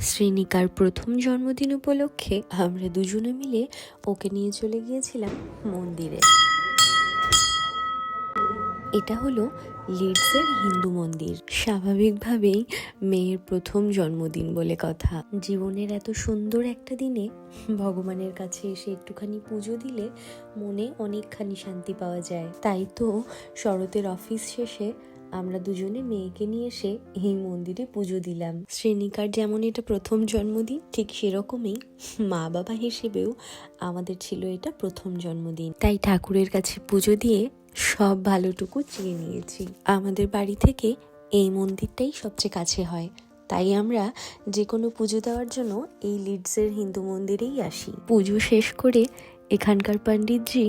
শ্রেণিকার প্রথম জন্মদিন উপলক্ষে আমরা দুজনে মিলে ওকে নিয়ে চলে গিয়েছিলাম মন্দিরে। এটা হলো লিডসের হিন্দু মন্দির। স্বাভাবিকভাবেই মেয়ের প্রথম জন্মদিন বলে কথা। জীবনের এত সুন্দর একটা দিনে ভগবানের কাছে এসে একটুখানি পুজো দিলে মনে অনেকখানি শান্তি পাওয়া যায়। তাই তো শরতের অফিস শেষে আমরা দুজনে মেয়েকে নিয়ে এসে এই মন্দিরে পুজো দিলাম। শ্রেণিকার যেমন এটা প্রথম জন্মদিন, ঠিক সেরকমই মা বাবা হিসেবেও আমাদের ছিল এটা প্রথম জন্মদিন। তাই ঠাকুরের কাছে পুজো দিয়ে সব ভালোটুকু চেয়ে নিয়েছি। আমাদের বাড়ি থেকে এই মন্দিরটাই সবচেয়ে কাছে হয়, তাই আমরা যে কোনো পুজো দেওয়ার জন্য এই লিডসের হিন্দু মন্দিরেই আসি। পুজো শেষ করে এখানকার পণ্ডিতজি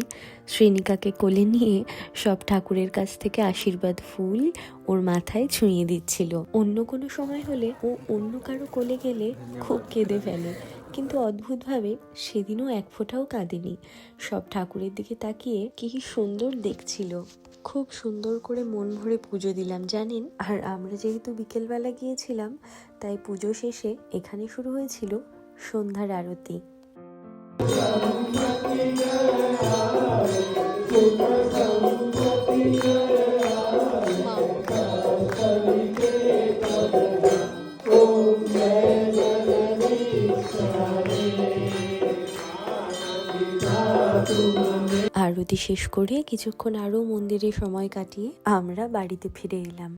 শ্রেণিকাকে কোলে নিয়ে সব ঠাকুরের কাছ থেকে আশীর্বাদ ফুল ওর মাথায় ছুঁয়ে দিচ্ছিল। অন্য কোনো সময় হলে ও অন্য কারো কোলে গেলে খুব কেঁদে ফেলে, কিন্তু অদ্ভুতভাবে সেদিনও এক ফোঁটাও কাঁদেনি। সব ঠাকুরের দিকে তাকিয়ে কি সুন্দর দেখছিল। খুব সুন্দর করে মন ভরে পুজো দিলাম জানেন। আর আমরা যেহেতু বিকেলবেলা গিয়েছিলাম, তাই পুজো শেষে এখানে শুরু হয়েছিল সন্ধ্যার আরতি। আরতি শেষ করে কিছুক্ষণ আরো মন্দিরে সময় কাটিয়ে আমরা বাড়িতে ফিরে এলাম।